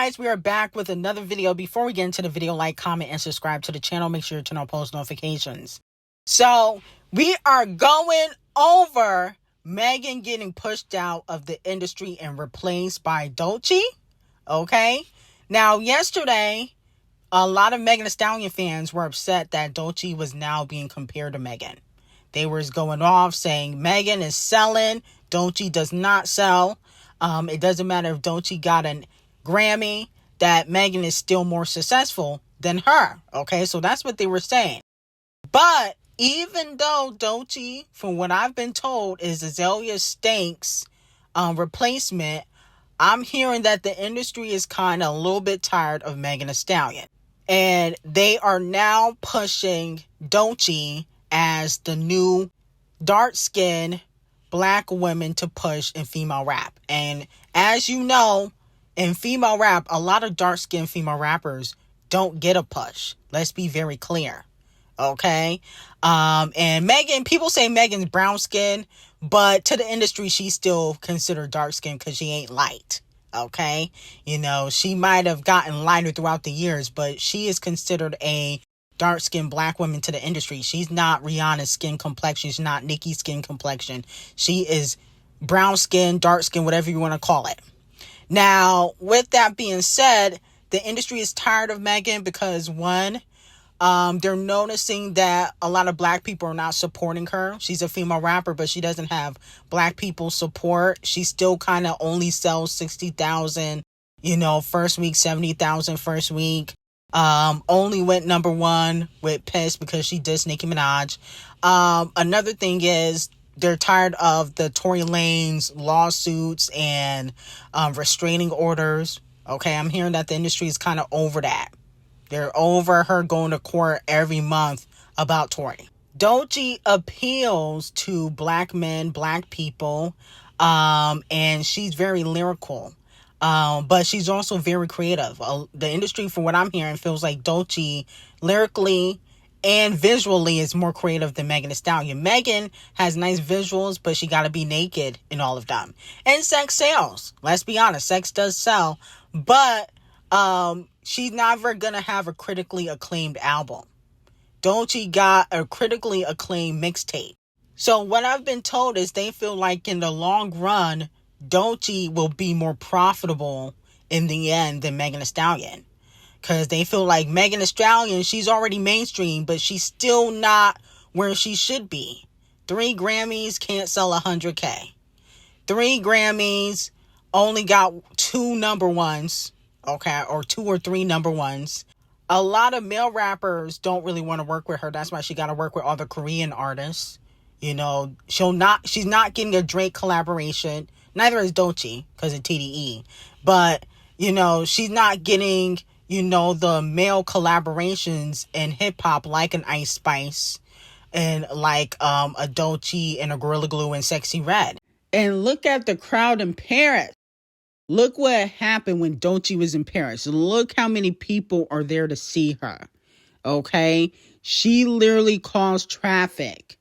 guys, we are back with another video. Before we get into the video, like, comment, and subscribe to the channel. Make sure to turn on post notifications. So we are going over Megan getting pushed out of the industry and replaced by Doechii. Okay. Now, yesterday, a lot of Megan Thee Stallion fans were upset that Doechii was now being compared to Megan. They were going off saying Megan is selling, Doechii does not sell. It doesn't matter if Doechii got a Grammy, that Megan is still more successful than her. Okay, so that's what they were saying. But even though Doechii, from what I've been told, is Azalea Stank's replacement, I'm hearing that the industry is kind of a little bit tired of Megan Thee Stallion. And they are now pushing Doechii as the new dark-skinned black women to push in female rap. And as you know, in female rap, a lot of dark-skinned female rappers don't get a push. Let's be very clear. Okay? And Megan, people say Megan's brown skin, but to the industry, she's still considered dark skin because she ain't light. Okay? You know, she might have gotten lighter throughout the years, but she is considered a dark-skinned black woman to the industry. She's not Rihanna's skin complexion. She's not Nicki's skin complexion. She is brown skin, dark skin, whatever you want to call it. Now, with that being said, the industry is tired of Megan because, one, they're noticing that a lot of black people are not supporting her. She's a female rapper, but she doesn't have black people support. She still kind of only sells 60,000, first week, 70,000 first week. Only went number one with Piss because she dissed Ckiminaj. Another thing is they're tired of the Tory Lanez lawsuits and restraining orders. Okay, I'm hearing that the industry is kind of over that. They're over her going to court every month about Tory. Doechii appeals to black men, black people, and she's very lyrical. But she's also very creative. The industry, from what I'm hearing, feels like Doechii lyrically and visually is more creative than Megan Thee Stallion. Megan has nice visuals, but she got to be naked in all of them. And sex sells. Let's be honest, sex does sell. But she's never going to have a critically acclaimed album. Doechii got a critically acclaimed mixtape. So what I've been told is they feel like in the long run, Doechii will be more profitable in the end than Megan Thee Stallion. Because they feel like Megan Thee Stallion, she's already mainstream, but she's still not where she should be. 3 Grammys can't sell 100K. 3 Grammys only got 2 number ones, okay, or 2 or 3 number ones. A lot of male rappers don't really want to work with her. That's why she got to work with all the Korean artists. She's not getting a Drake collaboration. Neither is Doechii because of TDE. But, she's not getting, the male collaborations in hip-hop like an Ice Spice and like a Doechii and a Gorilla Glue and Sexy Red. And look at the crowd in Paris. Look what happened when Doechii was in Paris. Look how many people are there to see her. Okay? She literally caused traffic.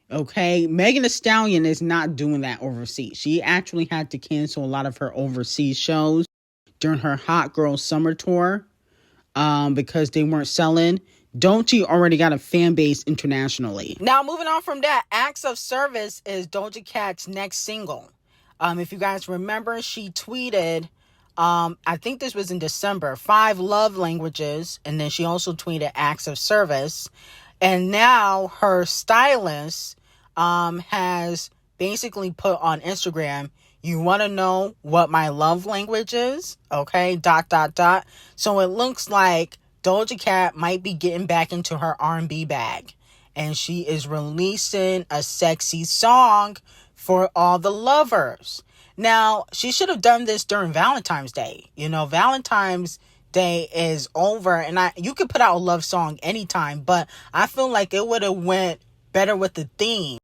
Okay, Megan Thee Stallion is not doing that overseas. She actually had to cancel a lot of her overseas shows during her Hot Girl Summer Tour because they weren't selling. Doechii already got a fan base internationally. Now, moving on from that, Acts of Service is Doja Cat's next single. If you guys remember, she tweeted, I think this was in December, 5 love languages, and then she also tweeted Acts of Service. And now her stylist has basically put on Instagram, you want to know what my love language is? Okay, ... So it looks like Doja Cat might be getting back into her R&B bag. And she is releasing a sexy song for all the lovers. Now, she should have done this during Valentine's Day. Valentine's Day is over, and you could put out a love song anytime, but I feel like it would have went better with the theme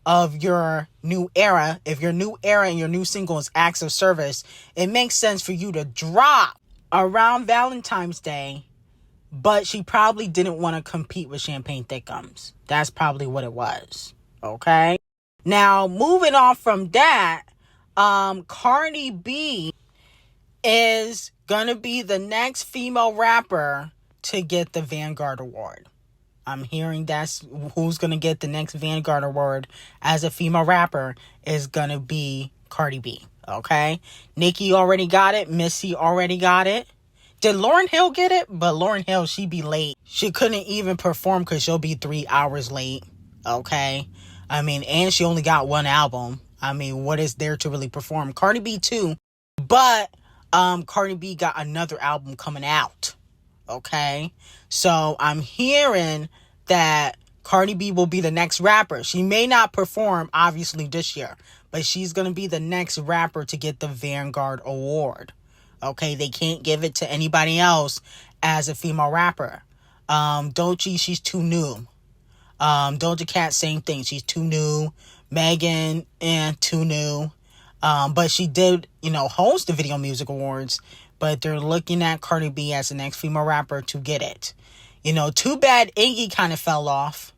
of your new era. If your new era and your new single is Acts of Service, it makes sense for you to drop around Valentine's Day, but she probably didn't want to compete with Champagne Thickums. That's probably what it was. Okay? Now, moving on from that, Cardi B is gonna be the next female rapper to get the Vanguard Award. I'm hearing that's who's gonna get the next Vanguard Award as a female rapper is gonna be Cardi B. Okay? Nicki already got it. Missy already got it. Did Lauryn Hill get it? But Lauryn Hill, she be late. She couldn't even perform because she'll be 3 hours late. Okay? I mean, and she only got one album. I mean, what is there to really perform? Cardi B too. But Cardi B got another album coming out. Okay? So I'm hearing that Cardi B will be the next rapper. She may not perform, obviously, this year. But she's going to be the next rapper to get the Vanguard Award. Okay? They can't give it to anybody else as a female rapper. Doechii, she's too new. Doja Cat, same thing. She's too new. Megan, too new. But she did, host the Video Music Awards. But they're looking at Cardi B as the next female rapper to get it. Too bad Iggy kind of fell off.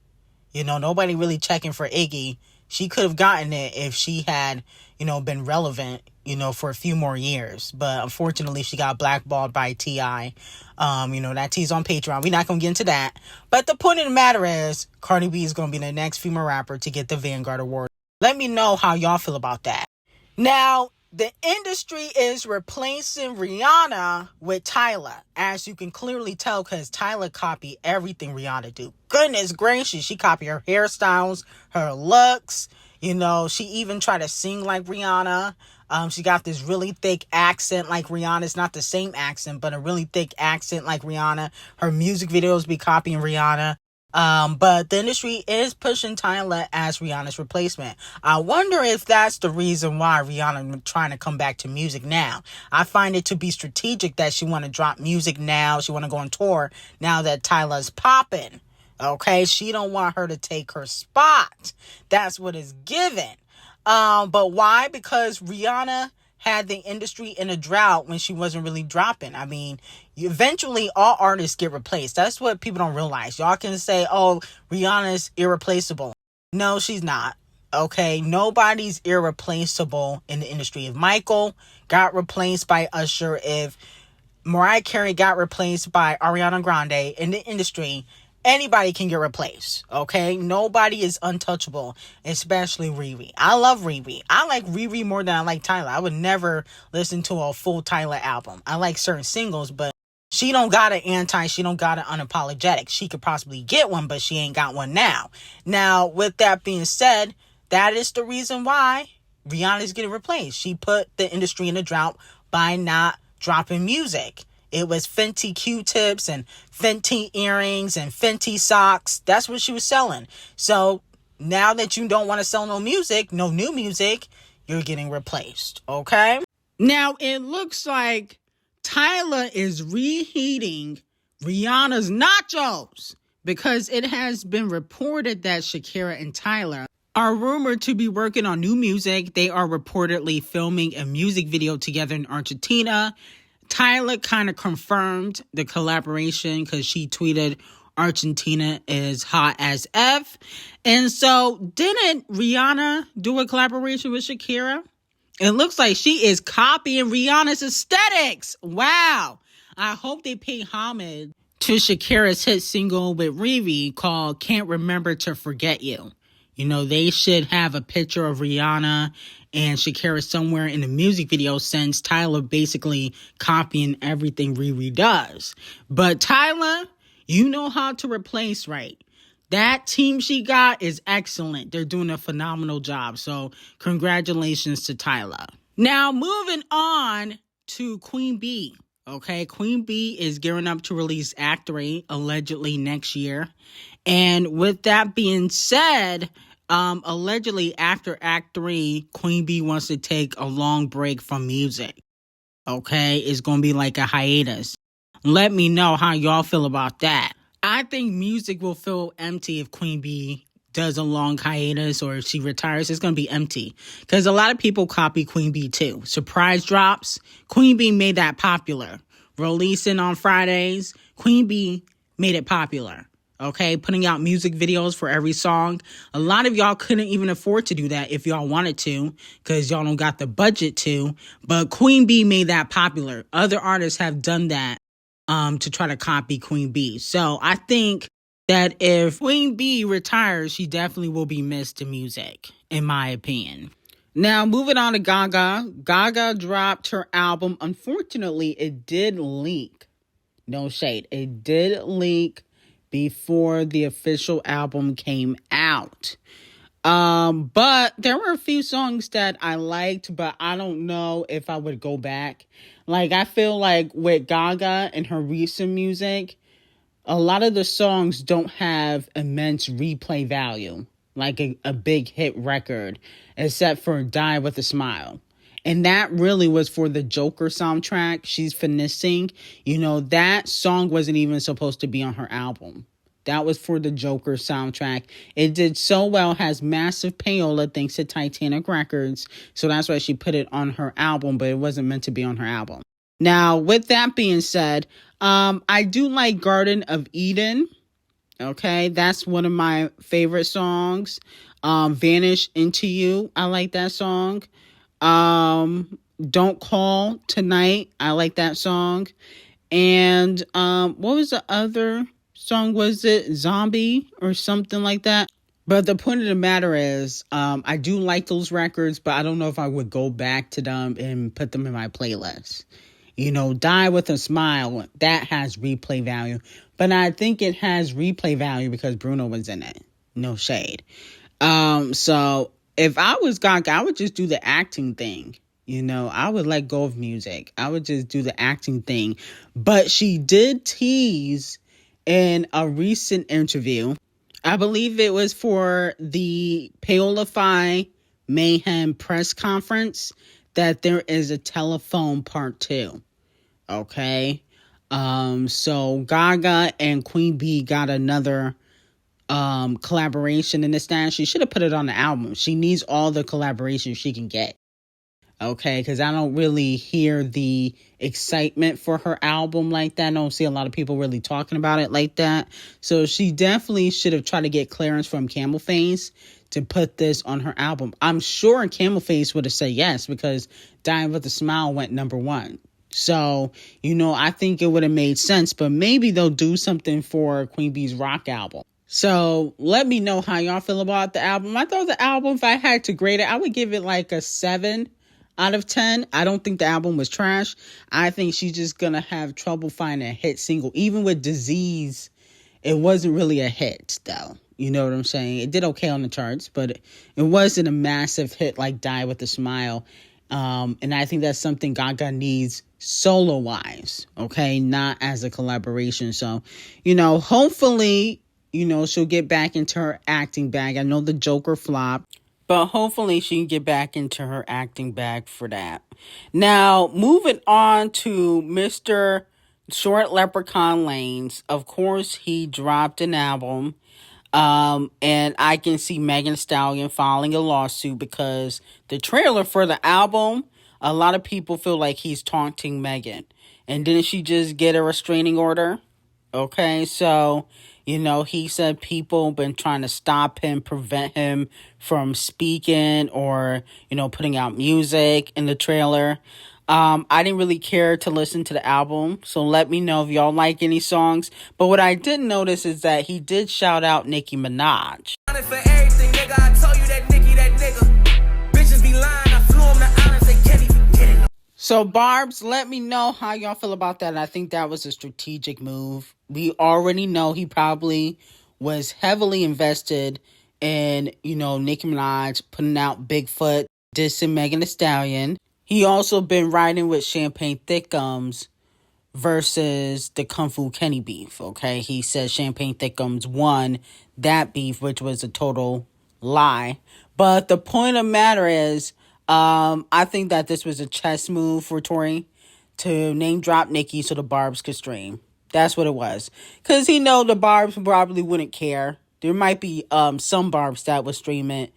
Nobody really checking for Iggy. She could have gotten it if she had, been relevant, for a few more years. But unfortunately, she got blackballed by T.I. That T's on Patreon. We're not going to get into that. But the point of the matter is, Cardi B is going to be the next female rapper to get the Vanguard Award. Let me know how y'all feel about that. Now, the industry is replacing Rihanna with Tyla. As you can clearly tell, because Tyla copied everything Rihanna do. Goodness gracious, she copied her hairstyles, her looks. She even tried to sing like Rihanna. She got this really thick accent like Rihanna. It's not the same accent, but a really thick accent like Rihanna. Her music videos be copying Rihanna. But the industry is pushing Tyla as Rihanna's replacement. I wonder if that's the reason why Rihanna is trying to come back to music now. I find it to be strategic that she want to drop music now. She want to go on tour now that Tyla's popping. Okay, she don't want her to take her spot. That's what it's given. But why? Because Rihanna had the industry in a drought when she wasn't really dropping. I mean, eventually all artists get replaced. That's what people don't realize. Y'all can say, oh, Rihanna's irreplaceable. No, she's not. Okay, nobody's irreplaceable in the industry. If Michael got replaced by Usher, if Mariah Carey got replaced by Ariana Grande in the industry, anybody can get replaced, okay? Nobody is untouchable, especially Riri. I love Riri. I like Riri more than I like Tyla. I would never listen to a full Tyla album. I like certain singles, but she don't got she don't got an unapologetic. She could possibly get one, but she ain't got one now. Now, with that being said, that is the reason why Rihanna's getting replaced. She put the industry in a drought by not dropping music. It was Fenty Q-tips and Fenty earrings and Fenty socks. That's what she was selling. So now that you don't want to sell no new music, you're getting replaced. Okay? Now it looks like Tyla is reheating Rihanna's nachos because it has been reported that Shakira and Tyla are rumored to be working on new music. They are reportedly filming a music video together in Argentina. Tyla kind of confirmed the collaboration because she tweeted Argentina is hot as F. And so didn't Rihanna do a collaboration with Shakira? It looks like she is copying Rihanna's aesthetics. Wow. I hope they pay homage to Shakira's hit single with Riri called Can't Remember to Forget You. They should have a picture of Rihanna and Shakira somewhere in the music video since Tyla basically copying everything Riri does. But Tyla, you know how to replace right. That team she got is excellent. They're doing a phenomenal job. So congratulations to Tyla. Now moving on to Queen B. Okay, Queen B is gearing up to release Act 3 allegedly next year. And with that being said, allegedly after Act 3, Queen B wants to take a long break from music. Okay, it's going to be like a hiatus. Let me know how y'all feel about that. I think music will feel empty if Queen B does a long hiatus or if she retires. It's going to be empty because a lot of people copy Queen B too. Surprise drops. Queen B made that popular. Releasing on Fridays. Queen B made it popular. Okay, putting out music videos for every song. A lot of y'all couldn't even afford to do that if y'all wanted to, because y'all don't got the budget to. But Queen B made that popular. Other artists have done that to try to copy Queen B. So I think that if Queen B retires, she definitely will be missed to music, in my opinion. Now, moving on to Gaga. Gaga dropped her album. Unfortunately, it did leak. No shade. It did leak before the official album came out. But there were a few songs that I liked, but I don't know if I would go back. Like, I feel like with Gaga and her recent music, a lot of the songs don't have immense replay value, like a big hit record, except for Die With a Smile. And that really was for the Joker soundtrack. She's finessing. You know, that song wasn't even supposed to be on her album. That was for the Joker soundtrack. It did so well, has massive payola thanks to Titanic Records. So that's why she put it on her album, but it wasn't meant to be on her album. Now, with that being said, I do like Garden of Eden. Okay, that's one of my favorite songs. Vanish Into You, I like that song. Don't Call Tonight, I like that song. And what was the other song? Was it Zombie or something like that? But the point of the matter is, I do like those records, but I don't know if I would go back to them and put them in my playlist. You know, Die With a Smile, that has replay value. But I think it has replay value because Bruno was in it. No shade. So if I was Gaga, I would just do the acting thing. You know, I would let go of music. I would just do the acting thing. But she did tease in a recent interview, I believe it was for the Paolify Mayhem press conference, that there is a telephone part 2. Okay. So Gaga and Queen B got another collaboration in this stand. She should have put it on the album. She needs all the collaboration she can get. Okay, because I don't really hear the excitement for her album like that. I don't see a lot of people really talking about it like that. So she definitely should have tried to get clearance from Camel Face to put this on her album. I'm sure Camel Face would have said yes, because Dying With a Smile went #1. So, you know, I think it would have made sense, but maybe they'll do something for Queen B's rock album. So let me know how y'all feel about the album. I thought the album, if I had to grade it, I would give it like a 7 out of 10. I don't think the album was trash. I think she's just gonna have trouble finding a hit single. Even with Disease, it wasn't really a hit though. You know what I'm saying? It did okay on the charts, but it wasn't a massive hit like Die With a Smile. And I think that's something Gaga needs solo wise. Okay. Not as a collaboration. So, you know, hopefully, you know, she'll get back into her acting bag. I know the Joker flopped, but hopefully she can get back into her acting bag for that. Now, moving on to Mr. Short Leprechaun Lanez. Of course, he dropped an album. And I can see Megan Thee Stallion filing a lawsuit because the trailer for the album, a lot of people feel like he's taunting Megan. And didn't she just get a restraining order? Okay, so, you know, he said people been trying to stop him, prevent him from speaking or, you know, putting out music in the trailer. I didn't really care to listen to the album, so let me know if y'all like any songs. But what I did notice is that he did shout out Ckiminaj. So, Barbs, let me know how y'all feel about that. I think that was a strategic move. We already know he probably was heavily invested in, you know, Nicki Minaj putting out Bigfoot, dissing Megan Thee Stallion. He also been riding with Champagne Thickums versus the Kung Fu Kenny beef, okay? He said Champagne Thickums won that beef, which was a total lie. But the point of the matter is, I think that this was a chess move for Tory to name drop Nicki so the Barbs could stream. That's what it was. Because he know the Barbs probably wouldn't care. There might be some Barbs that would stream it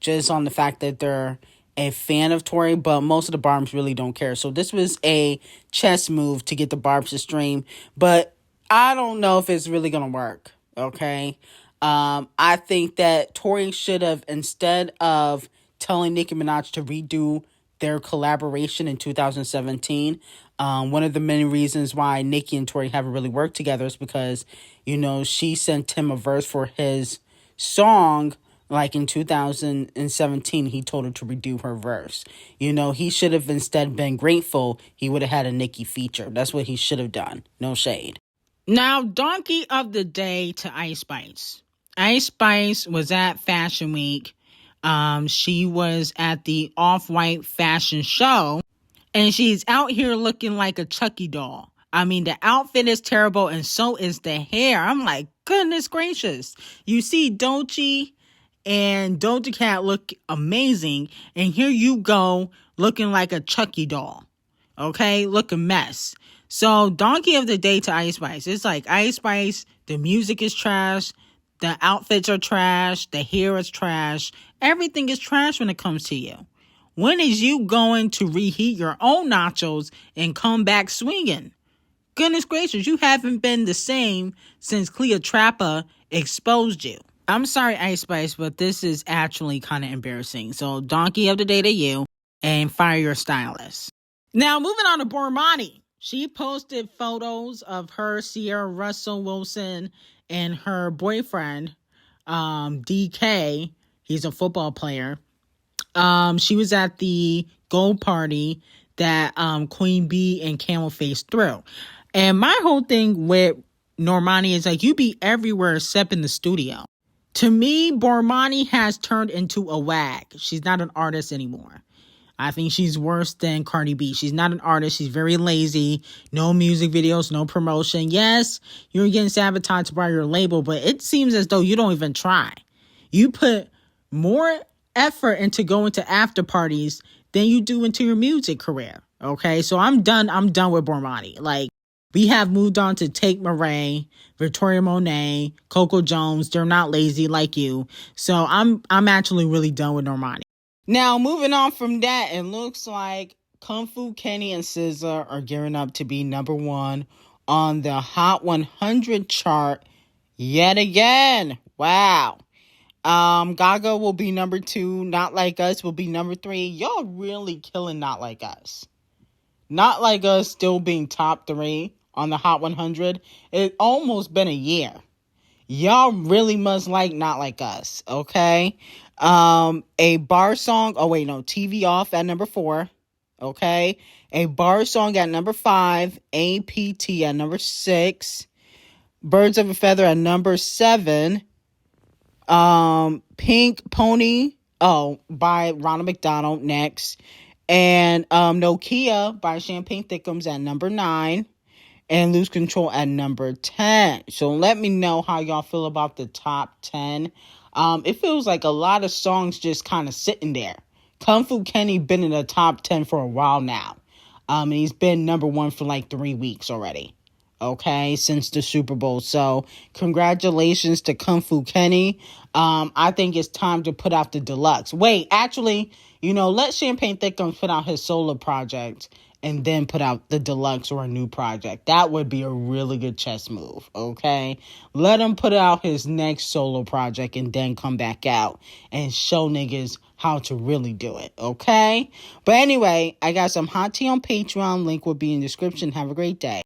just on the fact that they're a fan of Tory, but most of the Barbs really don't care. So this was a chess move to get the Barbs to stream. But I don't know if it's really going to work, okay? I think that Tory should have, instead of telling Nicki Minaj to redo their collaboration in 2017, one of the many reasons why Nicki and Tory haven't really worked together is because, she sent him a verse for his song. Like in 2017, he told her to redo her verse. He should have instead been grateful he would have had a Nicki feature. That's what he should have done. No shade. Now, donkey of the day to Ice Spice. Ice Spice was at Fashion Week. She was at the Off-White fashion show, and she's out here looking like a Chucky doll. I mean, the outfit is terrible, and so is the hair. I'm like, goodness gracious. You see Doechii and Doja Cat look amazing, and here you go looking like a Chucky doll. Okay, look a mess. So, donkey of the day to Ice Spice. It's like Ice Spice, the music is trash, the outfits are trash, the hair is trash, everything is trash when it comes to you. When is you going to reheat your own nachos and come back swinging? Goodness gracious, you haven't been the same since Cleopatra exposed you. I'm sorry, Ice Spice, but this is actually kind of embarrassing. So, donkey of the day to you, and fire your stylist. Now, moving on to Normani. She posted photos of her, Sierra Russell Wilson, and her boyfriend, DK. He's a football player. She was at the gold party that Queen Bee and Camel Face threw. And my whole thing with Normani is like, you be everywhere except in the studio. To me, Normani has turned into a wag. She's not an artist anymore. I think she's worse than Cardi B. She's not an artist. She's very lazy. No music videos, no promotion. Yes, you're getting sabotaged by your label, but it seems as though you don't even try. You put more effort into going to after parties than you do into your music career. Okay, so I'm done with Normani. Like, we have moved on to T0RÂ, Victoria Monet, Coco Jones. They're not lazy like you. So I'm actually really done with Normani. Now, moving on from that, it looks like Kung Fu Kenny and SZA are gearing up to be number one on the Hot 100 chart yet again. Wow. Gaga will be number 2. Not Like Us will be number 3. Y'all really killing Not Like Us. Not Like Us still being top 3 on the Hot 100. It almost been a year. Y'all really must like Not Like Us, okay? A bar song. Oh, wait, no. TV Off at number 4. Okay. A bar song at number 5. APT at number 6. Birds of a Feather at number 7. Pink Pony. Oh, by Ronald McDonald next. And Nokia by Champagne Thickums at number 9. And Lose Control at number 10. So let me know how y'all feel about the top 10. It feels like a lot of songs just kind of sitting there. Kung Fu Kenny been in the top 10 for a while now. And he's been number 1 for like 3 weeks already. Okay, since the Super Bowl. So congratulations to Kung Fu Kenny. I think it's time to put out the deluxe. Wait, actually, let Champagne Thickums put out his solo project and then put out the deluxe or a new project. That would be a really good chess move, okay? Let him put out his next solo project and then come back out and show niggas how to really do it, okay? But anyway, I got some hot tea on Patreon. Link will be in the description. Have a great day.